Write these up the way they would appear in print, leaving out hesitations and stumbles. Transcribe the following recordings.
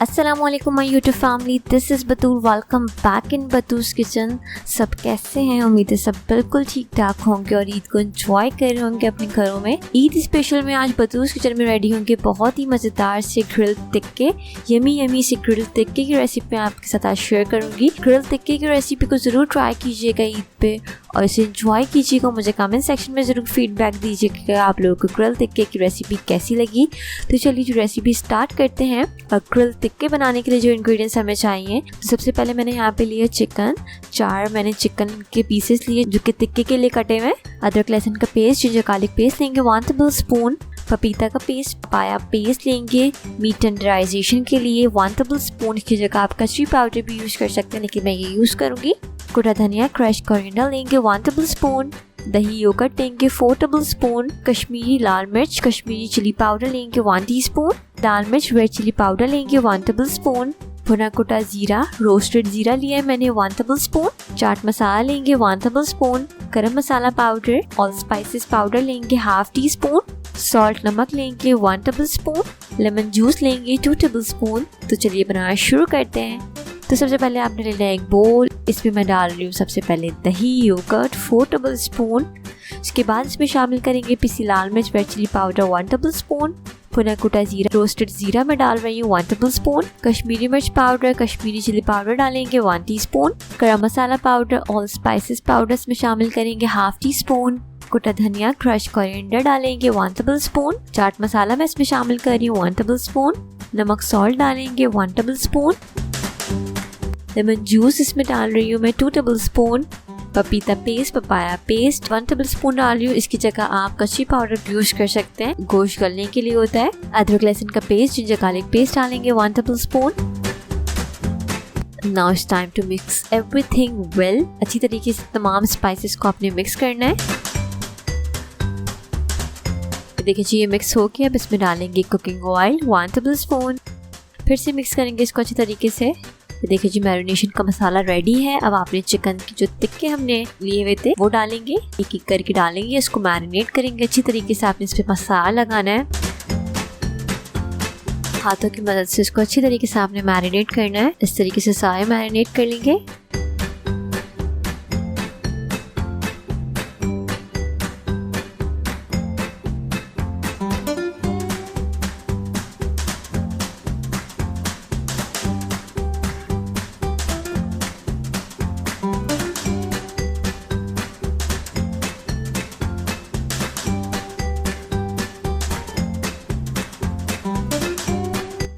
अस्सलामुअलैकुम my YouTube family, this is Batool. Welcome back in Batool's kitchen. सब कैसे हैं? उम्मीद है सब बिल्कुल ठीक ठाक होंगे और ईद को एंजॉय कर रहे होंगे अपने घरों में। ईद स्पेशल में आज बतूल्स किचन में रेडी होंगे बहुत ही मज़ेदार से ग्रिल टिक्के। यमी से ग्रिल टिक्के की रेसिपी मैं आपके साथ आज शेयर करूंगी। ग्रिल टिक्के की रेसिपी को ज़रूर ट्राई कीजिएगा ईद पे और इसे एंजॉय कीजिएगा। मुझे कमेंट सेक्शन में ज़रूर फीडबैक दीजिएगा कि आप लोगों को ग्रिल टिक्के की रेसिपी कैसी लगी। तो चलिए जो रेसिपी स्टार्ट करते हैं। ग्रिल टिक्के बनाने के लिए जो इंग्रेडिएंट्स हमें चाहिए, तो सबसे पहले मैंने यहाँ पे लिया चिकन। 4 मैंने चिकन के पीसेस लिए जो कि टिक्के के लिए कटे हुए। अदरक लहसुन का पेस्ट, जिंजर गार्लिक पेस्ट लेंगे 1 टेबलस्पून। पपीता का पेस्ट, पपाया पेस्ट लेंगे। मीट टेंडराइजेशन के लिए 1 टेबलस्पून की जगह आप कचरी पाउडर भी यूज़ कर सकते हैं, लेकिन मैं ये यूज़ करूँगी। कुटा धनिया, क्रश कोरिएंडर लेंगे 1 टेबलस्पून। दही योगर्ट लेंगे 4 टेबलस्पून। कश्मीरी लाल मिर्च, कश्मीरी चिली पाउडर लेंगे 1 टीस्पून। लाल मिर्च रेड चिली पाउडर लेंगे 1 टेबलस्पून। भुना कुटा जीरा, रोस्टेड जीरा लिया है मैंने 1 टेबलस्पून। चाट मसाला लेंगे 1 टेबलस्पून। गरम मसाला पाउडर, ऑल स्पाइसेस पाउडर लेंगे 1/2 टीस्पून। सॉल्ट नमक लेंगे 1 टेबलस्पून। लेमन जूस लेंगे 2 टेबलस्पून। तो चलिए बनाना शुरू करते हैं। तो सबसे पहले आपने लेना है एक बोल। इसमें मैं डाल रही हूँ सबसे पहले दही योगर्ट 4 टेबलस्पून। उसके बाद इसमें शामिल करेंगे पिसी लाल मिर्च रेड चिली पाउडर 1 टेबलस्पून। भुना कुटा जीरा, रोस्टेड जीरा मैं डाल रही हूँ 1 टेबलस्पून। कश्मीरी मिर्च पाउडर, कश्मीरी चिली पाउडर डालेंगे 1 टीस्पून। गरम मसाला पाउडर, ऑल स्पाइसेस पाउडर इसमें शामिल करेंगे 1/2 टीस्पून। कुटा धनिया, क्रश कोरिएंडर डालेंगे 1 टेबलस्पून। चाट मसाला मैं इसमें शामिल कर रही हूँ 1 टेबलस्पून। नमक सॉल्ट डालेंगे 1 टेबलस्पून। लेमन जूस इसमें डाल रही हूँ मैं 2 टेबलस्पून। पपीता पेस्ट, पपाया पेस्ट 1 टेबलस्पून डाल रही हूँ। इसकी जगह आप कच्ची पाउडर यूज कर सकते हैं, गोश्त गलने के लिए होता है। अदरक लहसुन का पेस्ट, जिंजर गार्लिक पेस्ट डालेंगे 1 tablespoon. Now it's time to mix everything well. अच्छी तरीके से तमाम स्पाइसेस को आपने मिक्स करना है। देखिए जी ये मिक्स हो गया। अब इसमें डालेंगे कुकिंग ऑयल 1 टेबलस्पून। फिर से मिक्स करेंगे इसको अच्छी तरीके से। देखिए जी मैरिनेशन का मसाला रेडी है। अब आपने चिकन की जो टिक्के हमने लिए हुए थे वो डालेंगे, एक एक करके डालेंगे। इसको मैरिनेट करेंगे अच्छी तरीके से। आपने इस पे मसाला लगाना है, हाथों की मदद से इसको अच्छी तरीके से आपने मैरिनेट करना है। इस तरीके से सारे मैरिनेट कर लेंगे।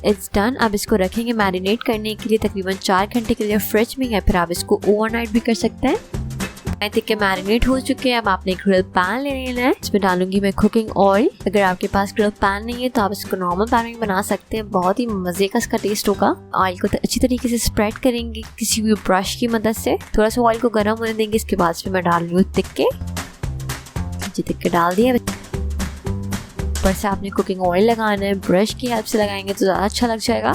It's done. अब इसको रखेंगे मैरिनेट करने के लिए तकरीबन 4 घंटे के लिए फ्रिज में, या फिर आप इसको ओवरनाइट भी कर सकते हैं। टिक्के मैरिनेट हो चुके हैं। अब आपने ग्रिल पैन ले लेना है। इसमें डालूंगी मैं कुकिंग ऑयल। अगर आपके पास ग्रिल पैन नहीं है तो आप इसको नॉर्मल पैन में बना सकते हैं, बहुत ही मजे का इसका टेस्ट होगा। ऑयल को अच्छी तरीके से स्प्रेड करेंगे किसी भी ब्रश की मदद से। थोड़ा सा ऑयल को गर्म होने देंगे। इसके बाद इसमें मैं डाल रही हूँ टिक्के। जी टिक्के डाल दिए। ऊपर से आपने कुकिंग ऑयल लगाना है, ब्रश की हेल्प से लगाएंगे तो ज़्यादा अच्छा लग जाएगा।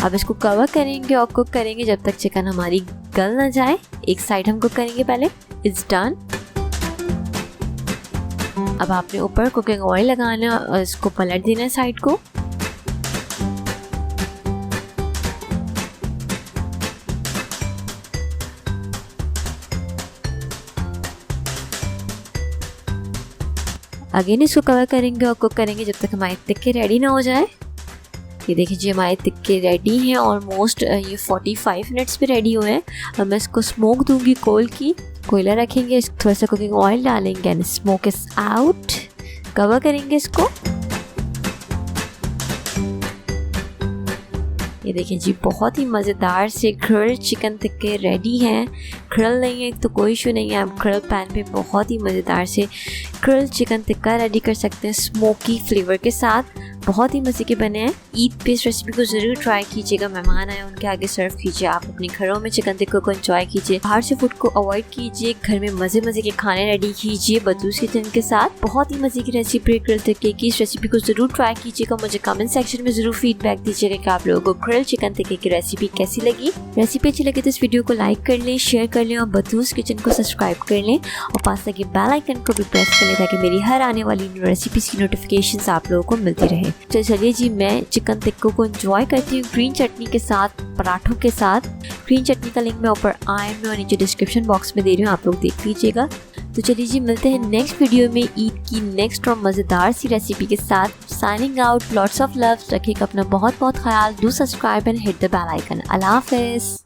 अब इसको कवर करेंगे और कुक करेंगे जब तक चिकन हमारी गल ना जाए। एक साइड हम कुक करेंगे पहले। It's done. अब आपने ऊपर कुकिंग ऑयल लगाना और इसको पलट देना है साइड को। अगेन इसको कवर करेंगे और कुक करेंगे जब तक हमारे टिक्के रेडी ना हो जाए। ये देखिए जी हमारे टिक्के रेडी हैं ऑलमोस्ट। ये 45 मिनट्स पे रेडी हुए हैं। अब मैं इसको स्मोक दूंगी कोयला रखेंगे, थोड़ा सा कुकिंग ऑयल डालेंगे and smoke is out. Cover करेंगे इसको। ये देखिए जी बहुत ही मज़ेदार से ग्रिल चिकन टिक्के रेडी हैं। ग्रिल नहीं है तो कोई इशू नहीं है, आप ग्रिल पैन पे बहुत ही मज़ेदार से ग्रिल चिकन टिक्का रेडी कर सकते हैं स्मोकी फ्लेवर के साथ। बहुत ही मज़े के बने हैं। ईद पे इस रेसिपी को ज़रूर ट्राई कीजिएगा। मेहमान आए उनके आगे सर्व कीजिए। आप अपने घरों में चिकन टिक्का को एंजॉय कीजिए। बाहर से फूड को अवॉइड कीजिए, घर में मज़े के खाने रेडी कीजिए बतूल्स किचन के साथ। बहुत ही मज़े की रेसिपी ग्रिल टिक्के की। इस रेसिपी को ज़रूर ट्राई कीजिएगा। मुझे कमेंट सेक्शन में ज़रूर फीडबैक दीजिएगा कि आप लोगों को ग्रिल चिकन टिक्के की रेसिपी कैसी लगी। रेसिपी अच्छी लगी तो इस वीडियो को लाइक कर लें, शेयर कर लें और बतूल्स किचन को सब्सक्राइब कर लें और पास लगे बेल आइकन को भी प्रेस कर लें ताकि मेरी हर आने वाली रेसिपीज़ की नोटिफिकेशंस आप लोगों को मिलती रहे। तो चलिए जी, मैं चिकन टिक्को को एंजॉय करती हूँ ग्रीन चटनी के साथ, पराठों के साथ। ग्रीन चटनी का लिंक मैं ऊपर आई में और नीचे डिस्क्रिप्शन बॉक्स में दे रही हूँ, आप लोग देख लीजिएगा। तो चलिए जी, मिलते हैं नेक्स्ट वीडियो में ईद की नेक्स्ट और मज़ेदार सी रेसिपी के साथ। Signing out, lots of love, रखिएगा अपना बहुत बहुत ख्याल। Do subscribe and hit the bell icon. अल्लाह हाफिज़।